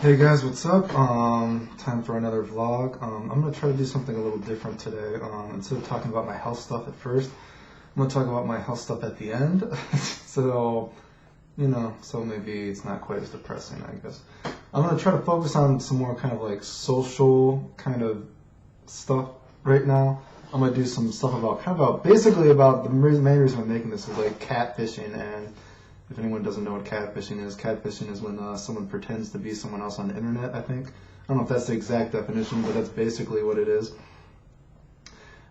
Hey guys, what's up? Time for another vlog. I'm gonna try to do something a little different today. Instead of talking about my health stuff at first, I'm gonna talk about my health stuff at the end. So, so maybe it's not quite as depressing, I guess. I'm gonna try to focus on some more kind of like social kind of stuff right now. I'm gonna do some stuff basically about the main reason I'm making this is like catfishing. And if anyone doesn't know what catfishing is when someone pretends to be someone else on the internet, I think. I don't know if that's the exact definition, but that's basically what it is.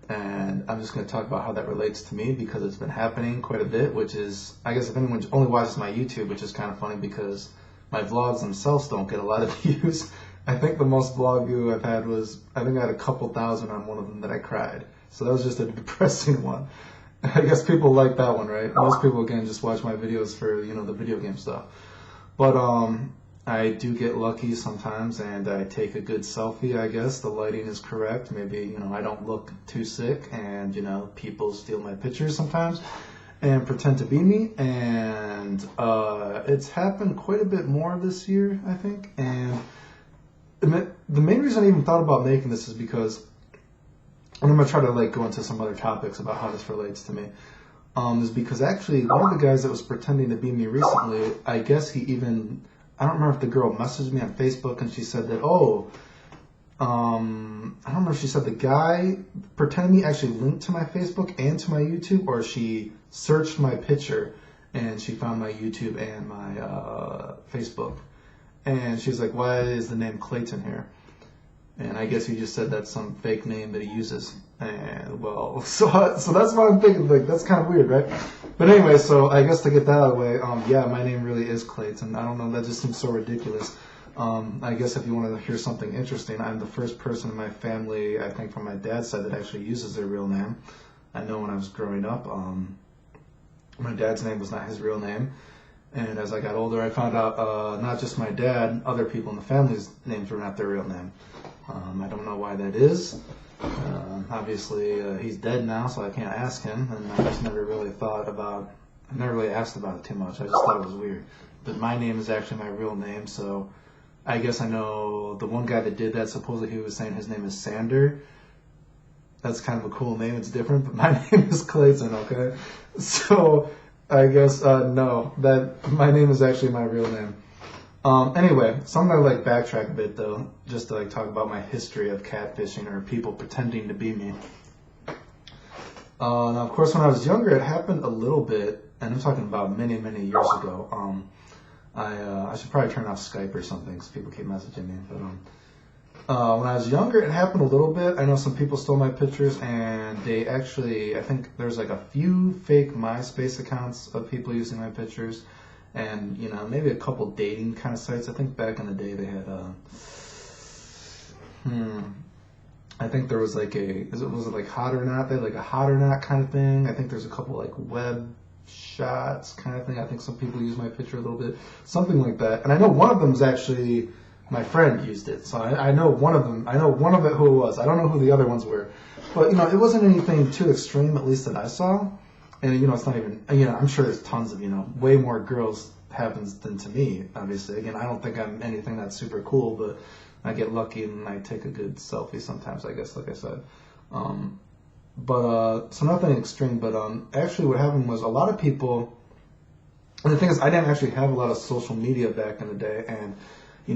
And I'm just going to talk about how that relates to me because it's been happening quite a bit, which is, I guess if anyone only watches my YouTube, which is kind of funny because my vlogs themselves don't get a lot of views. I think the most vlog view I've had was, I think I had a couple thousand on one of them that I cried. So that was just a depressing one. I guess people like that one, right? Most people, again, just watch my videos for, the video game stuff. But I do get lucky sometimes, and I take a good selfie, I guess. The lighting is correct. Maybe, I don't look too sick, and, people steal my pictures sometimes and pretend to be me. And it's happened quite a bit more this year, I think. And the main reason I even thought about making this is because, and I'm going to try to go into some other topics about how this relates to me, is because actually one of the guys that was pretending to be me recently, I guess I don't remember if the girl messaged me on Facebook and she said that, I don't know if she said the guy pretending me actually linked to my Facebook and to my YouTube, or she searched my picture and she found my YouTube and my Facebook. And she's like, why is the name Clayton here? And I guess he just said that's some fake name that he uses. And well, so that's what I'm thinking. That's kind of weird, right? But anyway, so I guess to get that out of the way, yeah, my name really is Clayton. I don't know, that just seems so ridiculous. I guess if you want to hear something interesting, I'm the first person in my family, I think from my dad's side, that actually uses their real name. I know when I was growing up, my dad's name was not his real name. And as I got older, I found out not just my dad, other people in the family's names were not their real name. I don't know why that is. Obviously, he's dead now, so I can't ask him. And I just never really asked about it too much. I just thought it was weird. But my name is actually my real name, so I guess I know the one guy that did that, supposedly he was saying his name is Sander. That's kind of a cool name. It's different, but my name is Clayton, okay? So I guess, no, that my name is actually my real name. Anyway, so I'm going to backtrack a bit though, just to talk about my history of catfishing or people pretending to be me. Now, of course, when I was younger, it happened a little bit, and I'm talking about many, many years ago. I should probably turn off Skype or something because people keep messaging me. But when I was younger, it happened a little bit. I know some people stole my pictures, and they actually, I think there's a few fake MySpace accounts of people using my pictures. And, maybe a couple dating kind of sites. I think back in the day they had, I think there was was it Hot or Not? They had a Hot or Not kind of thing. I think there's a couple web shots kind of thing. I think some people use my picture a little bit. Something like that. And I know one of them is actually, my friend used it. So I know one of them. I know one of it who it was. I don't know who the other ones were. But, it wasn't anything too extreme, at least that I saw. And, it's not even, I'm sure there's tons of, way more girls happens than to me, obviously. Again, I don't think I'm anything that's super cool, but I get lucky and I take a good selfie sometimes, I guess, like I said. So nothing extreme, but actually what happened was a lot of people, and the thing is, I didn't actually have a lot of social media back in the day, and,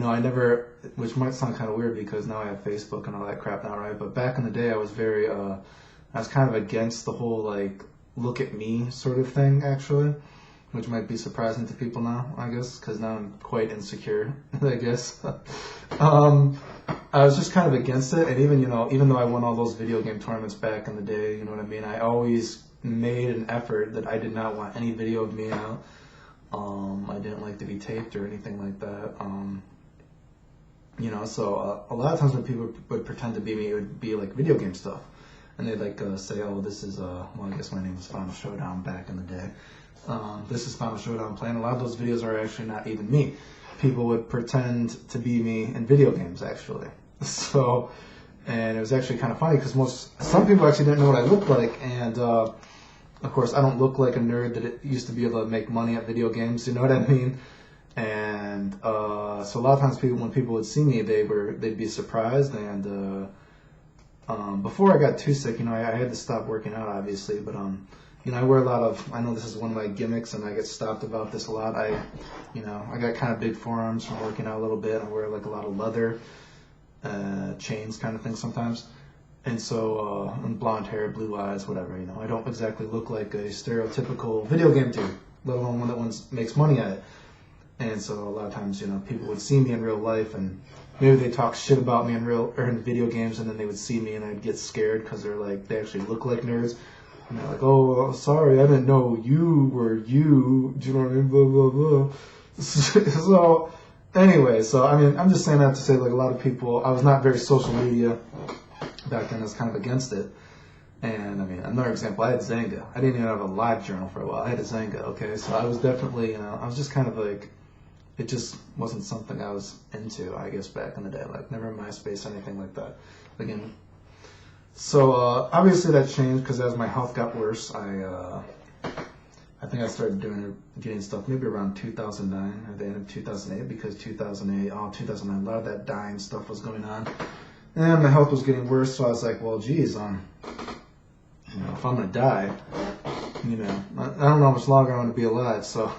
I never, which might sound kind of weird because now I have Facebook and all that crap now, right? But back in the day, I was I was kind of against the whole, look at me sort of thing, actually, which might be surprising to people now, I guess, because now I'm quite insecure, I guess. I was just kind of against it, and even though I won all those video game tournaments back in the day, you know what I mean, I always made an effort that I did not want any video of me out. I didn't like to be taped or anything like that. So a lot of times when people would pretend to be me, it would be video game stuff. And they'd say, oh, this is, well, I guess my name was Final Showdown back in the day. This is Final Showdown playing. A lot of those videos are actually not even me. People would pretend to be me in video games, actually. So, and it was actually kind of funny because some people actually didn't know what I looked like. And, of course, I don't look like a nerd that used to be able to make money at video games, you know what I mean? And so a lot of times when people would see me, they'd be surprised. And before I got too sick, I had to stop working out, obviously. But I wear a lot of. I know this is one of my gimmicks, and I get stopped about this a lot. I got kind of big forearms from working out a little bit. I wear like a lot of leather chains, kind of thing sometimes. And so, and blonde hair, blue eyes, whatever. I don't exactly look like a stereotypical video game dude, let alone one that makes money at it. And so a lot of times, people would see me in real life, and maybe they talk shit about me in video games, and then they would see me, and I'd get scared because they actually look like nerds, and they're like, "Oh, sorry, I didn't know you were you." Do you know what I mean? Blah blah blah. So anyway, I'm just saying that to say, like, a lot of people. I was not very social media back then. I was kind of against it. And another example, I had Zanga. I didn't even have a live journal for a while. I had a Zanga, okay? So I was definitely, I was just kind of like, it just wasn't something I was into, I guess, back in the day. Like, never MySpace, anything like that. Again, so obviously that changed because as my health got worse, I think I started getting stuff maybe around 2009 or the end of 2008 because 2009, a lot of that dying stuff was going on. And my health was getting worse, so I was like, well, geez, if I'm going to die, I don't know how much longer I want to be alive, so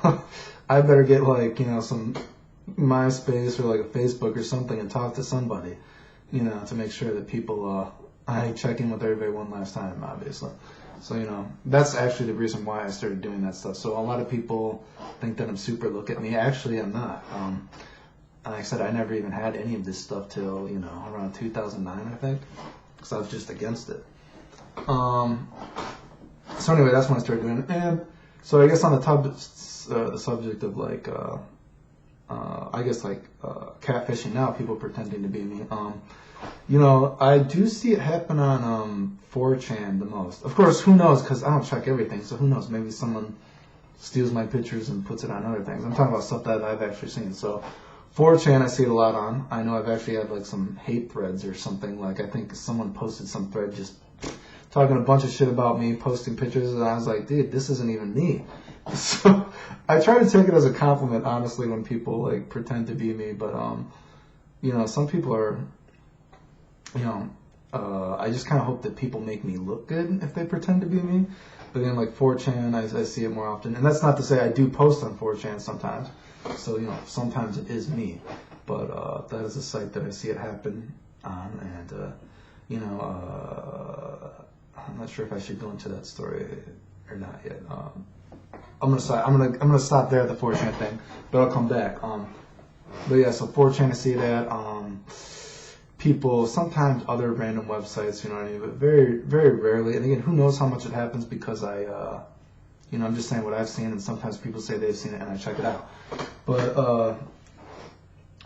I better get, like, some MySpace or, like, a Facebook or something and talk to somebody, to make sure that people, I check in with everybody one last time, obviously. So, that's actually the reason why I started doing that stuff. So a lot of people think that I'm super look at me. Actually, I'm not. Like I said, I never even had any of this stuff till, around 2009, I think, because I was just against it. So anyway, that's when I started doing it. And so I guess on the subject of, like, catfishing now, people pretending to be me. I do see it happen on 4chan the most. Of course, who knows, because I don't check everything, so who knows, maybe someone steals my pictures and puts it on other things. I'm talking about stuff that I've actually seen. So 4chan I see it a lot on. I know I've actually had, like, some hate threads or something. Like, I think someone posted some thread just talking a bunch of shit about me, posting pictures, and I was like, dude, this isn't even me. So I try to take it as a compliment, honestly, when people, like, pretend to be me. But some people are, I just kind of hope that people make me look good if they pretend to be me. But then, like, 4chan, I see it more often. And that's not to say I do post on 4chan sometimes. So, sometimes it is me. But that is a site that I see it happen on. And, I'm not sure if I should go into that story or not yet. I'm gonna stop there at the 4chan thing, but I'll come back. But yeah, so 4chan I see that. People, sometimes other random websites, you know what I mean, but very, very rarely. And again, who knows how much it happens because I'm just saying what I've seen, and sometimes people say they've seen it and I check it out. But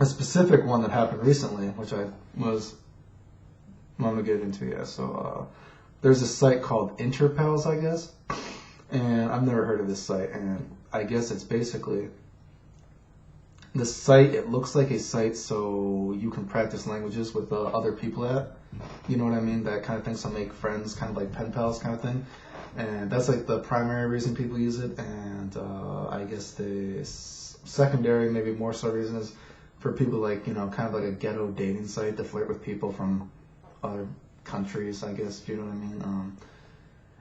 a specific one that happened recently, which I'm gonna get into, yeah. So there's a site called Interpals, I guess, and I've never heard of this site, and I guess it's basically the site. It looks like a site so you can practice languages with other people at, you know what I mean, that kind of thing. So make friends, kind of like pen pals kind of thing, and that's like the primary reason people use it. And I guess the secondary, maybe more so reason is for people like, kind of like a ghetto dating site to flirt with people from other countries, I guess, you know what I mean.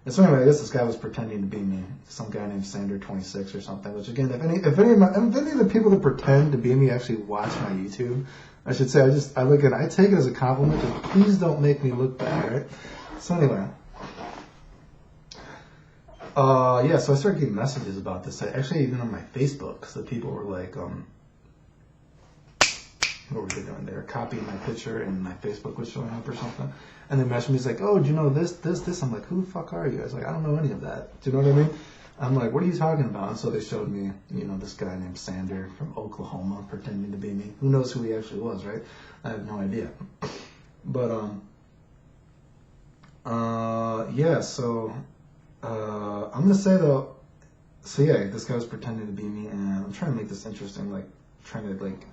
And so anyway, I guess this guy was pretending to be me, some guy named Sander26 or something. Which again, if any of the people that pretend to be me actually watch my YouTube, I should say I take it as a compliment. And please don't make me look bad, right? So anyway, yeah. So I started getting messages about this. Actually, even on my Facebook, so people were like, what were they doing? They were copying my picture and my Facebook was showing up or something. And they messaged me, it's like, oh, do you know this? I'm like, who the fuck are you? I was like, I don't know any of that. Do you know what I mean? I'm like, what are you talking about? And so they showed me, this guy named Sander from Oklahoma pretending to be me. Who knows who he actually was, right? I have no idea. But, yeah, so, I'm going to say though, so yeah, this guy was pretending to be me, and I'm trying to make this interesting, like, trying to, like,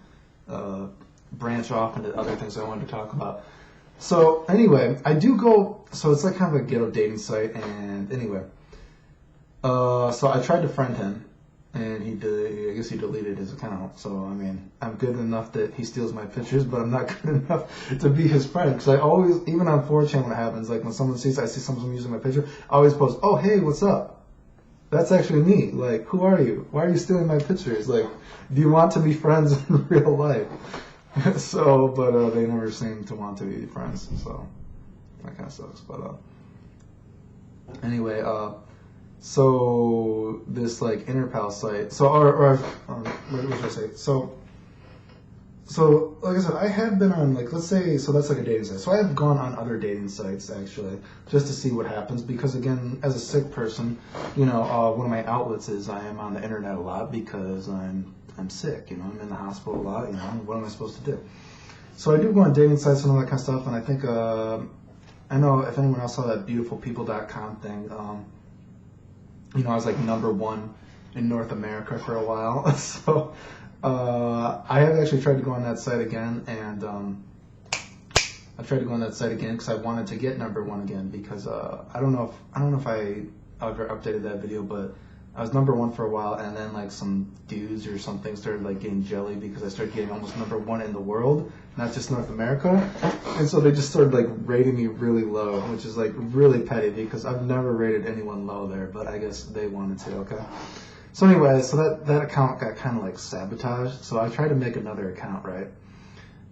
branch off into other things I wanted to talk about. So anyway, so it's like kind of a ghetto dating site, and anyway, so I tried to friend him, and I guess he deleted his account. So I mean, I'm good enough that he steals my pictures, but I'm not good enough to be his friend. Because I always, even on 4chan, when it happens, like when I see someone using my picture, I always post, "Oh hey, what's up? That's actually me. Like, who are you? Why are you stealing my pictures? Like, do you want to be friends in real life?" So, but they never seem to want to be friends. So that kind of sucks. But anyway, so this like interpal site. So what should I say? So like I said, I have been on like, let's say, so that's like a dating site. So I have gone on other dating sites actually, just to see what happens. Because again, as a sick person, one of my outlets is I am on the internet a lot because I'm sick. I'm in the hospital a lot. What am I supposed to do? So I do go on dating sites and all that kind of stuff. And I think I know if anyone else saw that beautifulpeople.com thing. I was like #1 in North America for a while. So I have actually tried to go on that site again, and I tried to go on that site again because I wanted to get #1 again. Because I don't know if I ever updated that video, but I was #1 for a while, and then like some dudes or something started like getting jelly because I started getting almost #1 in the world, not just North America, and so they just started like rating me really low, which is like really petty because I've never rated anyone low there, but I guess they wanted to. Okay. So anyway, so that account got kind of like sabotaged. So I tried to make another account, right?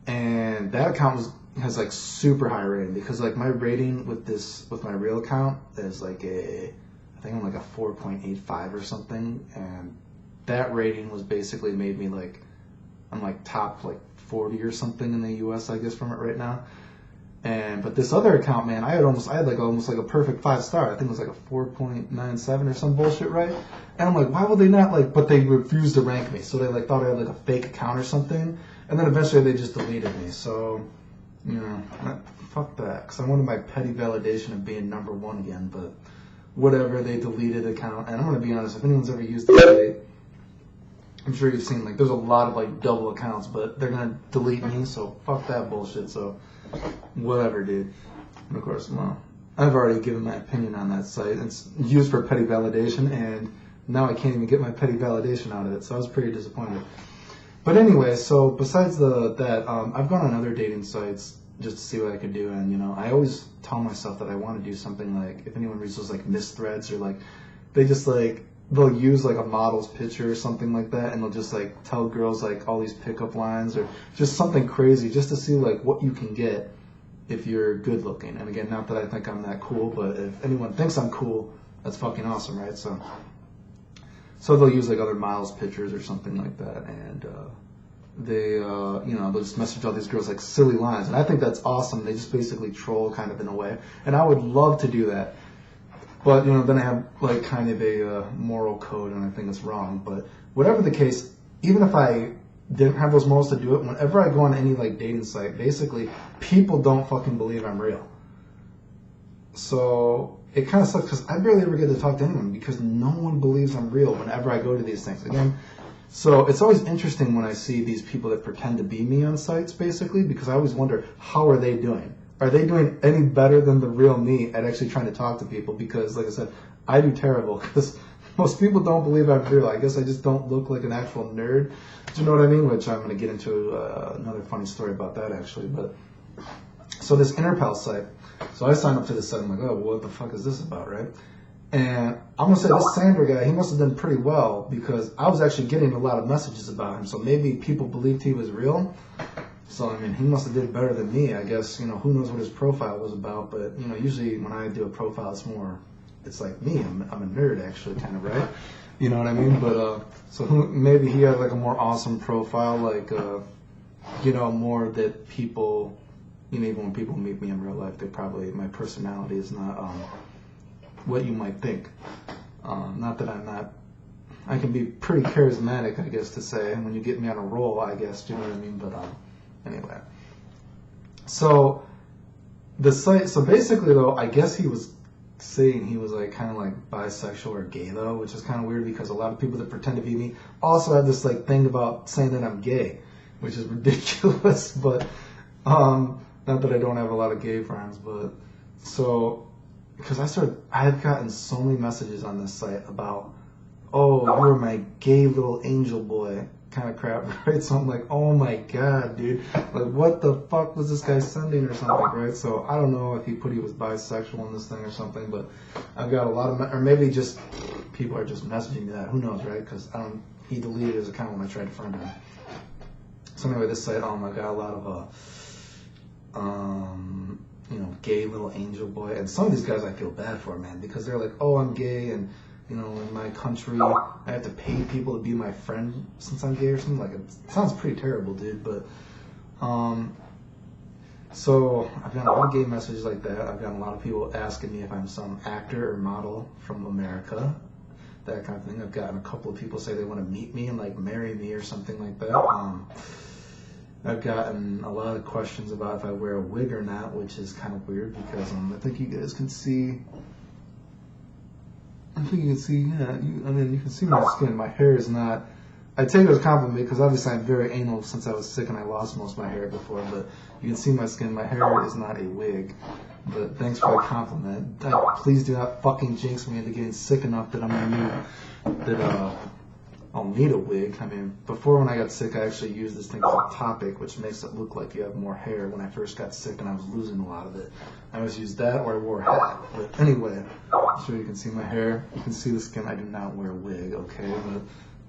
And that account has like super high rating because like my rating with my real account is like I think I'm like a 4.85 or something, and that rating was basically made me like I'm like top like 40 or something in the US, I guess, from it right now. But this other account, man, I had almost like a perfect 5-star. I think it was like a 4.97 or some bullshit, right? And I'm like, why would they not like? But they refused to rank me, so they like thought I had like a fake account or something. And then eventually they just deleted me. So, fuck that, because I wanted my petty validation of being #1 again. But whatever, they deleted the account. And I'm gonna be honest, if anyone's ever used the site, I'm sure you've seen like there's a lot of like double accounts, but they're gonna delete me. So fuck that bullshit. So. Whatever, dude. And of course, well, I've already given my opinion on that site. It's used for petty validation, and now I can't even get my petty validation out of it. So I was pretty disappointed. But anyway, so besides that, I've gone on other dating sites just to see what I could do, and I always tell myself that I want to do something like, if anyone reads those like Miss Threads, or like they just like they'll use like a model's picture or something like that, and they'll just like tell girls like all these pickup lines or just something crazy just to see like what you can get if you're good looking. And again, not that I think I'm that cool, but if anyone thinks I'm cool, that's fucking awesome, right? So they'll use like other models' pictures or something like that, and they'll just message all these girls like silly lines, and I think that's awesome. They just basically troll kind of in a way, and I would love to do that. But, then I have like kind of a moral code, and I think it's wrong. But whatever the case, even if I didn't have those morals to do it, whenever I go on any like dating site, basically people don't fucking believe I'm real. So it kind of sucks because I barely ever get to talk to anyone because no one believes I'm real whenever I go to these things. Again, so it's always interesting when I see these people that pretend to be me on sites, basically, because I always wonder, how are they doing? Are they doing any better than the real me at actually trying to talk to people? Because, like I said, I do terrible because most people don't believe I'm real. I guess I just don't look like an actual nerd. Do you know what I mean? Which I'm going to get into another funny story about that, actually. But so this interpal site. So I signed up to this site. I'm like, oh, well, what the fuck is this about, right? And I'm going to say this Sandra guy, he must have done pretty well because I was actually getting a lot of messages about him. So maybe people believed he was real. So, I mean, he must have did better than me, I guess. Who knows what his profile was about. But, usually when I do a profile, it's like me. I'm a nerd, actually, kind of, right? You know what I mean? But, maybe he had, like, a more awesome profile, like, more that people, even when people meet me in real life, my personality is not what you might think. Not that I can be pretty charismatic, I guess, to say. And when you get me on a roll, I guess, do you know what I mean? But, anyway, so the site, so basically though, I guess he was saying he was like kind of like bisexual or gay though, which is kind of weird because a lot of people that pretend to be me also have this like thing about saying that I'm gay, which is ridiculous. But not that I don't have a lot of gay friends, but so because I had gotten so many messages on this site about oh, you're my gay little angel boy kind of crap, right? So I'm like, oh my god, dude, like what the fuck was this guy sending or something, right? So I don't know if he was bisexual in this thing or something, but I've got a lot of, or maybe just people are just messaging me that, who knows, right? Because he deleted his account when I tried to friend him. So anyway, this site, I got a lot of gay little angel boy, and some of these guys I feel bad for, man, because they're like, oh, I'm gay, and in my country, I have to pay people to be my friend since I'm gay or something. Like, it sounds pretty terrible, dude. But, so I've gotten a lot of gay messages like that. I've gotten a lot of people asking me if I'm some actor or model from America, that kind of thing. I've gotten a couple of people say they want to meet me and like marry me or something like that. I've gotten a lot of questions about if I wear a wig or not, which is kind of weird because I think you guys can see. I think you can see, you can see my skin. My hair is not, I take it as a compliment because obviously I'm very anal since I was sick and I lost most of my hair before, but you can see my skin. My hair is not a wig, but thanks for the compliment. Please do not fucking jinx me into getting sick enough that I'll need a wig. I mean, before when I got sick, I actually used this thing called Topic, which makes it look like you have more hair. When I first got sick and I was losing a lot of it, I always used that or I wore a hat. But anyway, so you can see my hair, you can see the skin. I do not wear a wig, okay?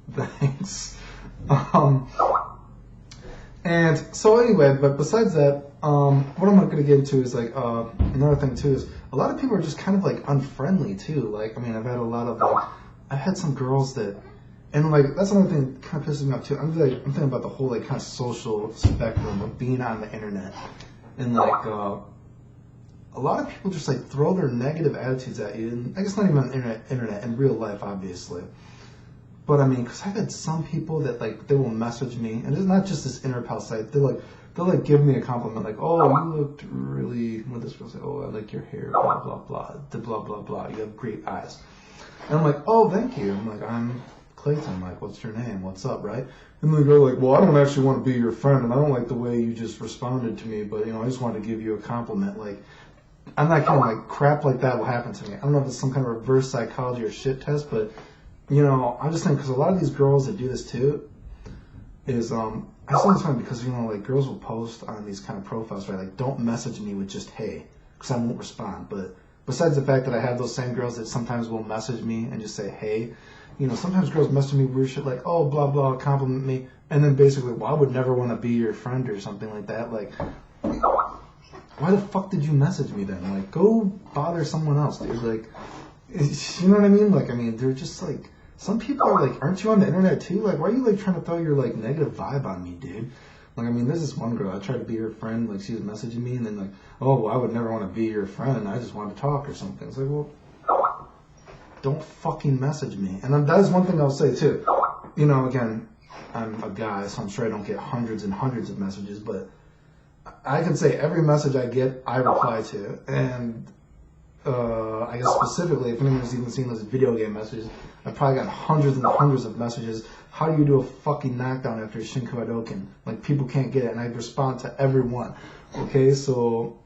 But thanks. And so anyway, but besides that, what I'm not going to get into is like another thing too is a lot of people are just kind of like unfriendly too. Like, I mean, I've had a lot of I've had some girls that. And like that's another thing that kind of pisses me off too. I'm thinking about the whole like kind of social spectrum of being on the internet, and like a lot of people just like throw their negative attitudes at you. And I guess not even on the internet in real life, obviously. But I mean, because I've had some people that like they will message me, and it's not just this interpal site. They'll give me a compliment like, oh, you looked really. What this girl say? Oh, I like your hair. Blah blah blah. Blah blah blah. You have great eyes. And I'm like, oh, thank you. I'm like, I'm Clayton, like, what's your name? What's up, right? And they go like, well, I don't actually want to be your friend, and I don't like the way you just responded to me, but, I just wanted to give you a compliment. Like, I'm not kidding, like, crap like that will happen to me. I don't know if it's some kind of reverse psychology or shit test, but, I'm just saying, because a lot of these girls that do this too, is, I think it's funny because, like, girls will post on these kind of profiles, right? Like, don't message me with just, hey, because I won't respond. But besides the fact that I have those same girls that sometimes will message me and just say, hey, sometimes girls message me weird shit like, oh, blah, blah, compliment me. And then basically, well, I would never want to be your friend or something like that. Like, why the fuck did you message me then? Like, go bother someone else, dude. Like, you know what I mean? Like, I mean, they're just like, some people are like, aren't you on the internet too? Like, why are you like trying to throw your like negative vibe on me, dude? Like, I mean, there's this one girl, I tried to be her friend, like, she was messaging me, and then like, oh, well, I would never want to be your friend. I just want to talk or something. It's like, well, don't fucking message me. And that is one thing I'll say too. Again, I'm a guy, so I'm sure I don't get hundreds and hundreds of messages, but I can say every message I get, I reply to. And I guess specifically, if anyone's even seen those video game messages, I've probably got hundreds and hundreds of messages. How do you do a fucking knockdown after Shinku Hadouken? Like, people can't get it, and I respond to everyone. Okay, so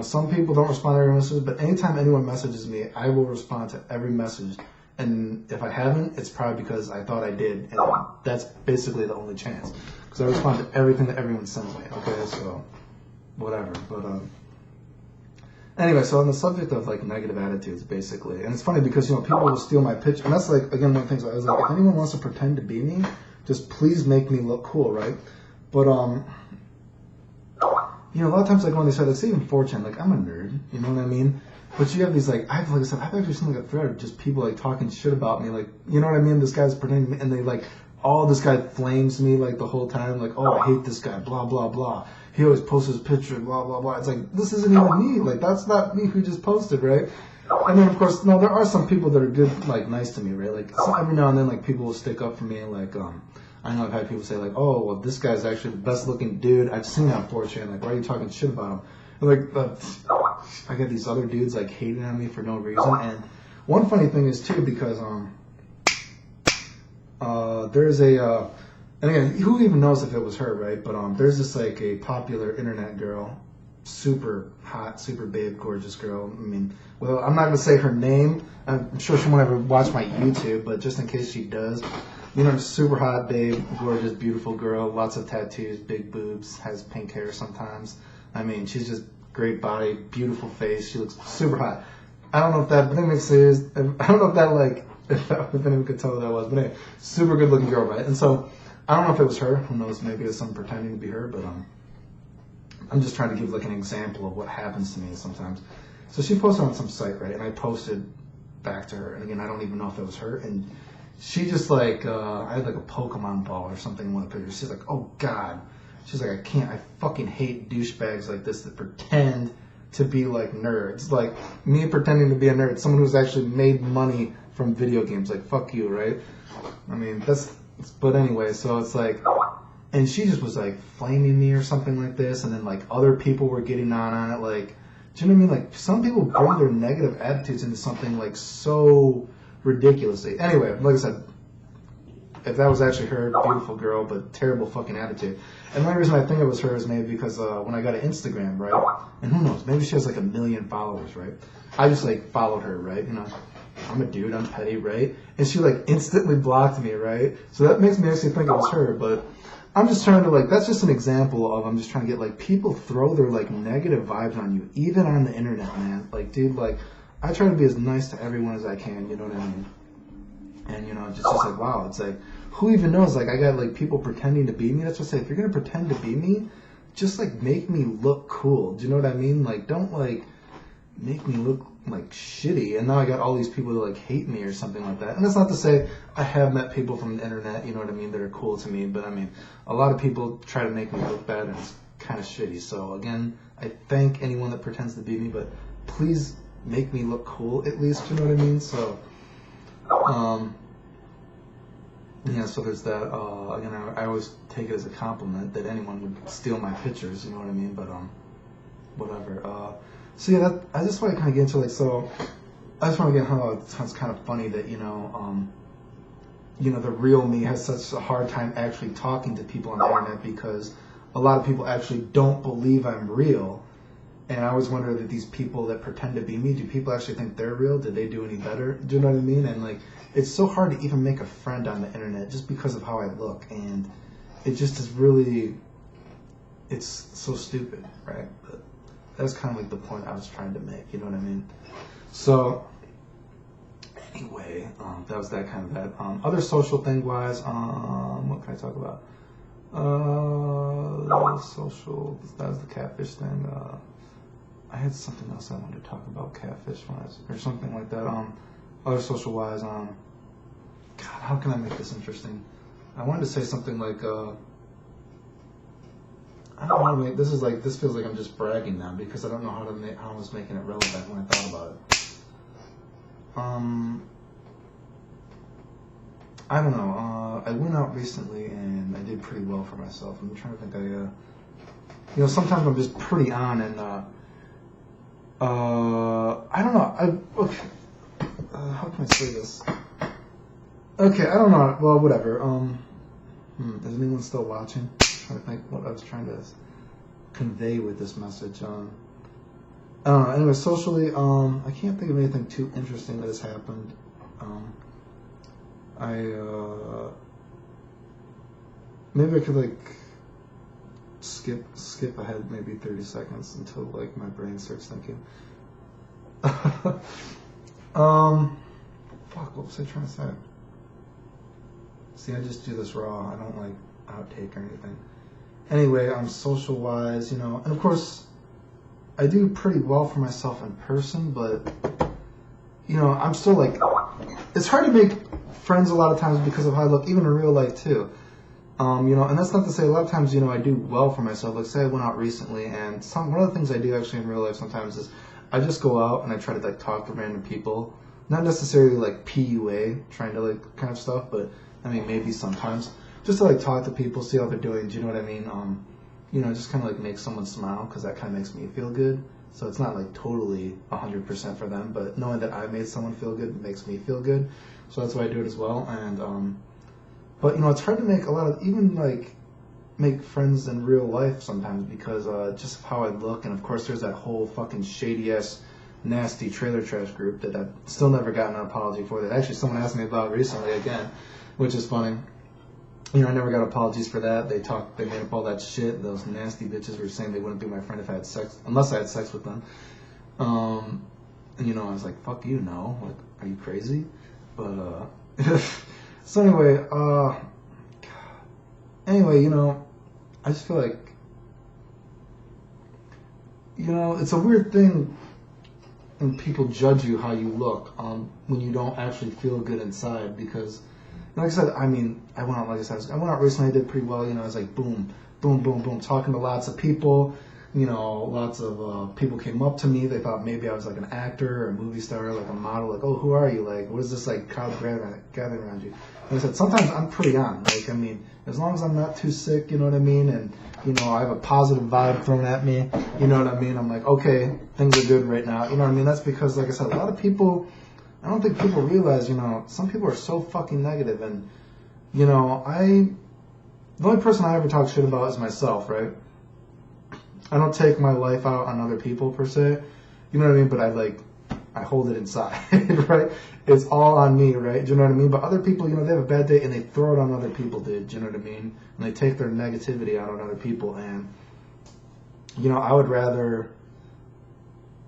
some people don't respond to every message, but anytime anyone messages me, I will respond to every message. And if I haven't, it's probably because I thought I did, and that's basically the only chance. Because I respond to everything that everyone sends me. Okay, so whatever. But anyway, so on the subject of like negative attitudes, basically, and it's funny because people will steal my picture, and that's like again one of the things I was like, if anyone wants to pretend to be me, just please make me look cool, right? But a lot of times, like, when they say, like, say even 4chan, like, I'm a nerd, you know what I mean? But you have these, like I said, I've actually seen, like, a thread of just people, like, talking shit about me, like, you know what I mean? This guy's pretending, and they, like, this guy flames me, like, the whole time, like, oh, I hate this guy, blah, blah, blah. He always posts his picture, blah, blah, blah. It's like, this isn't even me. Like, that's not me who just posted, right? And then, of course, no, there are some people that are good, like, nice to me, right? Like, so every now and then, like, people will stick up for me, like, I know I've had people say, like, oh, well, this guy's actually the best-looking dude I've seen on 4chan. Like, why are you talking shit about him? And, like, I get these other dudes, like, hating on me for no reason. And one funny thing is, too, because there's a, and again, who even knows if it was her, right? But there's this, like, a popular internet girl. super hot, super babe, gorgeous girl. I mean, well, I'm not gonna say her name. I'm sure she won't ever watch my YouTube, but just in case she does, you know, super hot babe, gorgeous, beautiful girl, lots of tattoos, big boobs, has pink hair sometimes. I mean, she's just great body, beautiful face. She looks super hot. I don't know if that, but anyways, serious. I don't know if that like, if anyone could tell who that was, but anyway, super good looking girl, right? And so, I don't know if it was her. Who knows? Maybe it was someone pretending to be her, but I'm just trying to give like an example of what happens to me sometimes. So she posted on some site, right? And I posted back to her, and again, I don't even know if it was her. And she just like, I had like a Pokemon ball or something in one of the pictures. She's like, oh God. She's like, I fucking hate douchebags like this that pretend to be like nerds. Like me pretending to be a nerd, someone who's actually made money from video games. Like, fuck you, right? I mean, but anyway, so it's like, and she just was like flaming me or something like this, and then like other people were getting on it, like, do you know what I mean? Like some people bring their negative attitudes into something like so ridiculously. Anyway, like I said, if that was actually her, beautiful girl, but terrible fucking attitude. And the only reason I think it was her is maybe because when I got an Instagram, right? And who knows, maybe she has like 1 million followers, right? I just like followed her, right? You know, I'm a dude, I'm petty, right? And she like instantly blocked me, right? So that makes me actually think it was her, but I'm just trying to like, that's just an example of, I'm just trying to get like, people throw their like negative vibes on you, even on the internet, man. Like, dude, like, I try to be as nice to everyone as I can, you know what I mean? And, you know, just like, wow, it's like, who even knows? Like, I got, like, people pretending to be me. That's what I say. If you're going to pretend to be me, just, like, make me look cool. Do you know what I mean? Like, don't, like, make me look, like, shitty. And now I got all these people that, like, hate me or something like that. And that's not to say I have met people from the internet, you know what I mean, that are cool to me. But, I mean, a lot of people try to make me look bad, and it's kind of shitty. So, again, I thank anyone that pretends to be me, but please make me look cool, at least, you know what I mean? So, yeah, so there's that. Again, I always take it as a compliment that anyone would steal my pictures, you know what I mean? But, whatever. So yeah, I just want to kind of get into like, so I just want to get how it's kind of funny that, you know, the real me has such a hard time actually talking to people on the internet because a lot of people actually don't believe I'm real. And I always wonder that these people that pretend to be me, do people actually think they're real? Did they do any better? Do you know what I mean? And like, it's so hard to even make a friend on the internet just because of how I look. And it just is really, it's so stupid, right? But that's kind of like the point I was trying to make, you know what I mean? So, anyway, that was that kind of that. Other social thing wise, what can I talk about? Social, that was the catfish thing. I had something else I wanted to talk about catfish wise, or something like that. Other social wise, God, how can I make this interesting? I wanted to say something like, I don't know, mate, this feels like I'm just bragging now because I don't know how I was making it relevant when I thought about it. I don't know, I went out recently and I did pretty well for myself. I'm trying to think, sometimes I'm just pretty on and, I don't know, okay. How can I say this? Okay, I don't know. Well, whatever. Is anyone still watching? I'm trying to think what I was trying to convey with this message. I don't know. Anyway, socially, I can't think of anything too interesting that has happened. Maybe I could like skip ahead maybe 30 seconds until like my brain starts thinking. Fuck, what was I trying to say? See, I just do this raw. I don't like outtake or anything. Anyway, social wise, and of course, I do pretty well for myself in person, but, I'm still like, it's hard to make friends a lot of times because of how I look, even in real life too. And that's not to say a lot of times, I do well for myself. Like, say I went out recently, and one of the things I do actually in real life sometimes is I just go out and I try to like talk to random people. Not necessarily like PUA, trying to like kind of stuff, but I mean maybe sometimes. Just to like talk to people, see how they're doing, do you know what I mean? Just kind of like make someone smile because that kind of makes me feel good. So it's not like totally 100% for them, but knowing that I made someone feel good makes me feel good. So that's why I do it as well. And, but it's hard to make a lot of, even like, make friends in real life sometimes because just of how I look, and of course there's that whole fucking shady ass nasty trailer trash group that I've still never gotten an apology for, that actually someone asked me about recently again, which is funny. You know, I never got apologies for that. They made up all that shit. Those nasty bitches were saying they wouldn't be my friend if I had sex, unless I had sex with them. And you know, I was like, fuck you, no. Like, are you crazy? But so anyway, you know, I just feel like, you know, it's a weird thing when people judge you how you look when you don't actually feel good inside, because like I said, I mean, I went out recently, I did pretty well, you know, I was like boom, boom, boom, boom, talking to lots of people, you know, lots of people came up to me, they thought maybe I was like an actor or a movie star, like a model, like, oh, who are you, like, what is this, like, crowd gathering around you? And I said, sometimes I'm pretty on, like, I mean, as long as I'm not too sick, you know what I mean, and, you know, I have a positive vibe thrown at me, you know what I mean, I'm like, okay, things are good right now, you know what I mean, that's because, like I said, a lot of people, I don't think people realize, you know, some people are so fucking negative, and, you know, the only person I ever talk shit about is myself, right? I don't take my life out on other people, per se, you know what I mean, but I hold it inside, right? It's all on me, right? Do you know what I mean? But other people, you know, they have a bad day, and they throw it on other people, dude, do you know what I mean? And they take their negativity out on other people, and, you know, I would rather,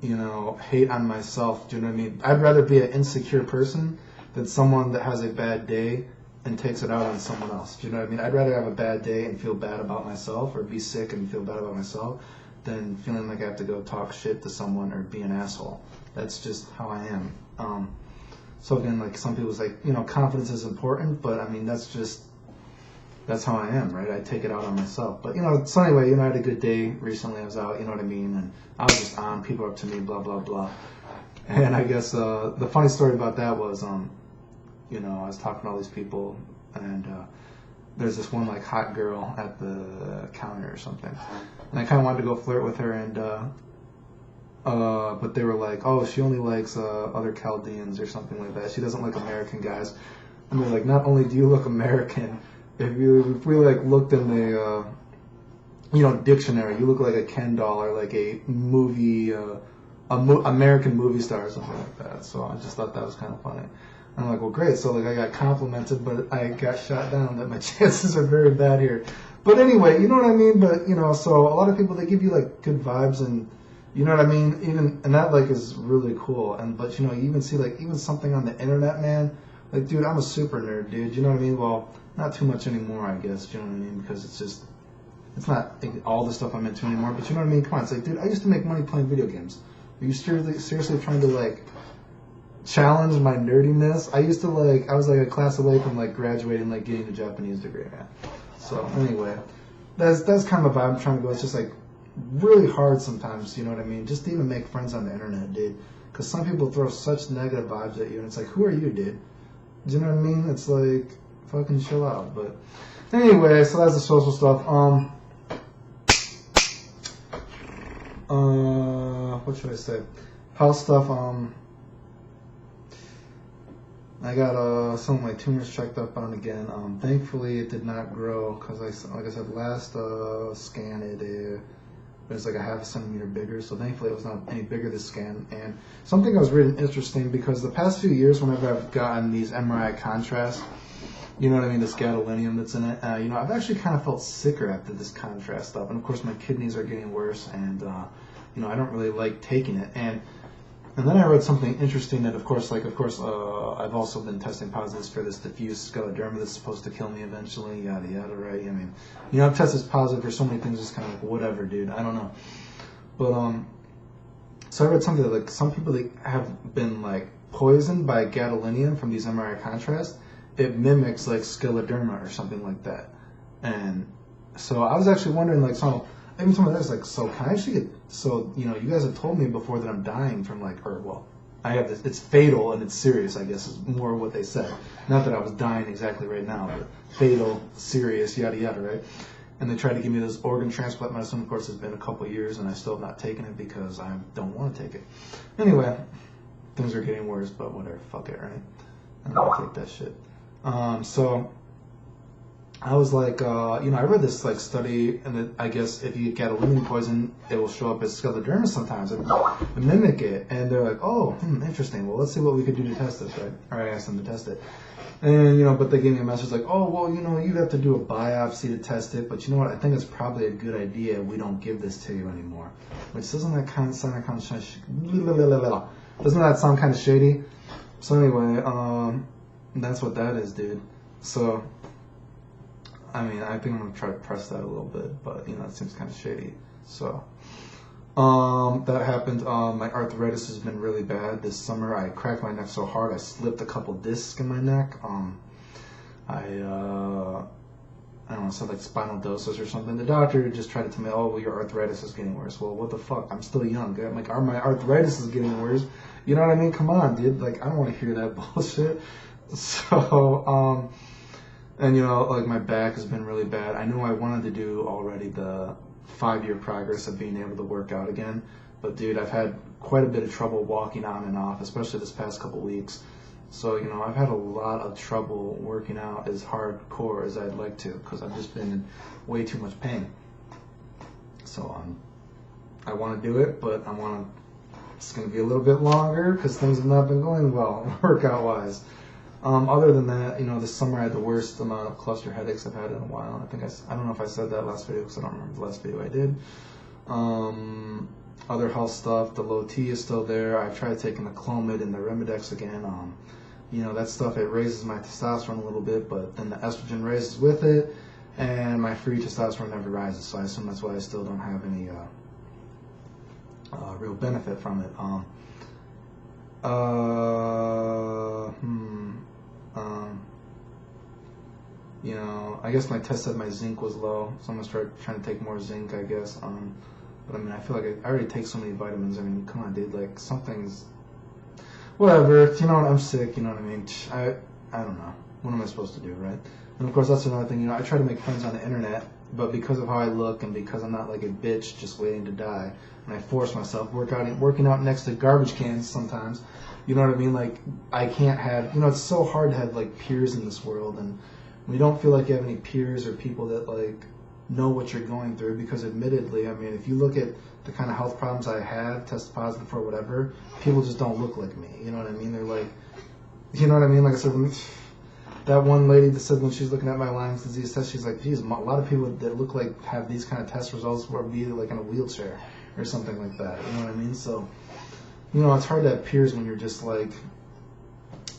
you know, hate on myself, do you know what I mean? I'd rather be an insecure person than someone that has a bad day and takes it out on someone else, do you know what I mean? I'd rather have a bad day and feel bad about myself, or be sick and feel bad about myself, than feeling like I have to go talk shit to someone or be an asshole. That's just how I am. So again, like, some people's like, you know, confidence is important, but I mean, that's how I am, right? I take it out on myself. But, you know, so anyway, you know, I had a good day recently. I was out, you know what I mean? And I was just on, people up to me, blah, blah, blah. And I guess the funny story about that was, you know, I was talking to all these people, and there's this one, like, hot girl at the counter or something. And I kind of wanted to go flirt with her, and but they were like, oh, she only likes other Chaldeans or something like that. She doesn't like American guys. And they're like, not only do you look American, if we like looked in the you know, dictionary, you look like a Ken doll or like a movie American movie star or something like that. So I just thought that was kind of funny. And I'm like, well, great. So like I got complimented, but I got shot down. That my chances are very bad here. But anyway, you know what I mean. But you know, so a lot of people, they give you like good vibes, and you know what I mean. And that like is really cool. And but you know, you even see like even something on the internet, man. Like, dude, I'm a super nerd, dude. You know what I mean? Well, not too much anymore, I guess. You know what I mean? Because it's not all the stuff I'm into anymore. But you know what I mean? Come on, it's like, dude, I used to make money playing video games. Are you seriously trying to like challenge my nerdiness? I was like a class away from like graduating, like getting a Japanese degree, man. So anyway, that's kind of a vibe I'm trying to go. It's just like really hard sometimes, you know what I mean? Just to even make friends on the internet, dude. Because some people throw such negative vibes at you, and it's like, who are you, dude? Do you know what I mean? It's like, fucking chill out. But anyway, so that's the social stuff. What should I say? Health stuff. I got some of my tumors checked up on again. Thankfully, it did not grow because, like I said, last scan it was like a half a centimeter bigger. So thankfully, it was not any bigger this scan. And something that was really interesting, because the past few years, whenever I've gotten these MRI contrasts, you know what I mean, this gadolinium that's in it, you know, I've actually kind of felt sicker after this contrast stuff. And of course, my kidneys are getting worse, and you know, I don't really like taking it. And then I read something interesting that, of course, I've also been testing positive for this diffuse scleroderma that's supposed to kill me eventually, yada yada, right? I mean, you know, I've tested positive for so many things, it's kind of like, whatever, dude, I don't know. But so I read something that like some people that have been like poisoned by gadolinium from these MRI contrasts, it mimics like scleroderma or something like that. And so I was actually wondering, like, so even some of this, like, so can I actually get, so, you know, you guys have told me before that I'm dying from, like, or, well, I have this, it's fatal and it's serious, I guess, is more what they said. Not that I was dying exactly right now, but fatal, serious, yada, yada, right? And they tried to give me this organ transplant medicine. Of course, it's been a couple of years, and I still have not taken it because I don't want to take it. Anyway, things are getting worse, but whatever, fuck it, right? I'm gonna take that shit. So I was like, I read this like study, and I guess if you get gadolinium poison, it will show up as scleroderma sometimes and mimic it. And they're like, oh, interesting. Well, let's see what we could do to test this, right? Or I asked them to test it. And, but they gave me a message like, oh, well, you'd have to do a biopsy to test it. But you know what? I think it's probably a good idea we don't give this to you anymore. Which doesn't that kind of sound doesn't that sound kind of shady? So anyway, that's what that is, dude. So, I mean, I think I'm going to try to press that a little bit. But, it seems kind of shady. So, that happened. My arthritis has been really bad this summer. I cracked my neck so hard I slipped a couple discs in my neck. I don't know, said like spinal dosis or something. The doctor just tried to tell me, oh, well, your arthritis is getting worse. Well, what the fuck? I'm still young. I'm like, my arthritis is getting worse. You know what I mean? Come on, dude. Like, I don't want to hear that bullshit. So, and like my back has been really bad. I know I wanted to do already the 5-year progress of being able to work out again. But dude, I've had quite a bit of trouble walking on and off, especially this past couple weeks. So, I've had a lot of trouble working out as hardcore as I'd like to because I've just been in way too much pain. So, I want to do it, but it's going to be a little bit longer because things have not been going well workout-wise. Other than that, this summer I had the worst amount of cluster headaches I've had in a while. I don't know if I said that last video because I don't remember the last video I did. Other health stuff, the low T is still there. I've tried taking the Clomid and the Remedex again. That stuff, it raises my testosterone a little bit, but then the estrogen raises with it, and my free testosterone never rises. So I assume that's why I still don't have any real benefit from it. I guess my test said my zinc was low, so I'm gonna start trying to take more zinc, I guess. But I mean, I feel like I already take so many vitamins. I mean, come on, dude. Like, something's whatever. I'm sick. You know what I mean? I don't know. What am I supposed to do, right? And of course, that's another thing. I try to make friends on the internet, but because of how I look and because I'm not like a bitch just waiting to die, and I force myself working out next to garbage cans sometimes. You know what I mean? Like, I can't have. It's so hard to have like peers in this world, and when you don't feel like you have any peers or people that like know what you're going through, because admittedly, I mean, if you look at the kind of health problems I have, tested positive for whatever, people just don't look like me. You know what I mean? They're like, Like I said, that one lady that said when she's looking at my Lyme's disease test, she's like, geez, a lot of people that look like have these kind of test results will be like in a wheelchair or something like that. You know what I mean? So, it's hard to have peers when you're just like,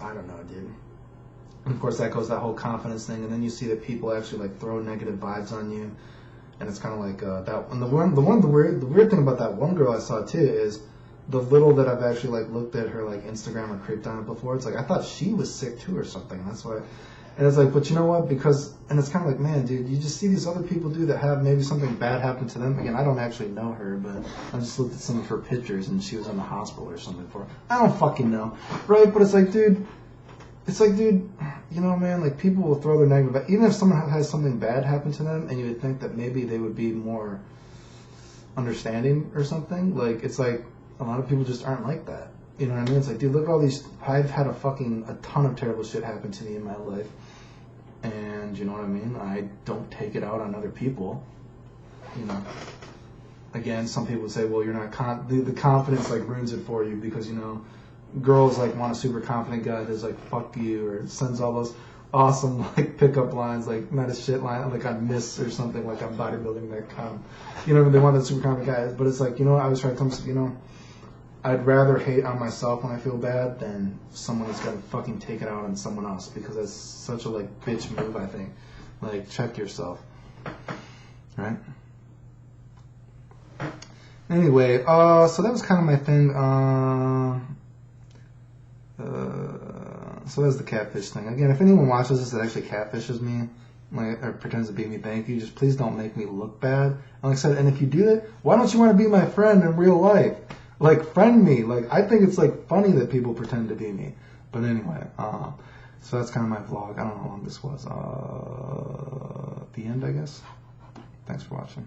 I don't know, dude. And of course, that goes that whole confidence thing, and then you see that people actually like throw negative vibes on you, and it's kind of like that. And the weird thing about that one girl I saw too is the little that I've actually like looked at her like Instagram or creeped on it before. It's like I thought she was sick too or something. And that's why. And it's like, but you know what? And it's kind of like, man, dude, you just see these other people that have maybe something bad happen to them. Again, I don't actually know her, but I just looked at some of her pictures and she was in the hospital or something for. I don't fucking know, right? But it's like, dude. Man, like people will throw their negative. Even if someone has something bad happen to them, and you would think that maybe they would be more understanding or something. Like it's like a lot of people just aren't like that. You know what I mean? It's like, dude, look at all these. I've had a ton of terrible shit happen to me in my life, and you know what I mean. I don't take it out on other people. Again, some people would say, well, you're not the confidence like ruins it for you because girls like want a super confident guy that's like fuck you or sends all those awesome like pickup lines like not a shit line like on Miss or something like on bodybuilding.com. They want that super confident guy, but it's like I was trying to tell them I'd rather hate on myself when I feel bad than someone that's gonna fucking take it out on someone else because that's such a like bitch move. I think like check yourself, right? Anyway, so that was kind of my thing. So that's the catfish thing. Again, if anyone watches this that actually catfishes me, or pretends to be me, thank you. Just please don't make me look bad. And like I said, and if you do that, why don't you want to be my friend in real life? Like, friend me. Like, I think it's like funny that people pretend to be me. But anyway, so that's kind of my vlog. I don't know how long this was. The end, I guess. Thanks for watching.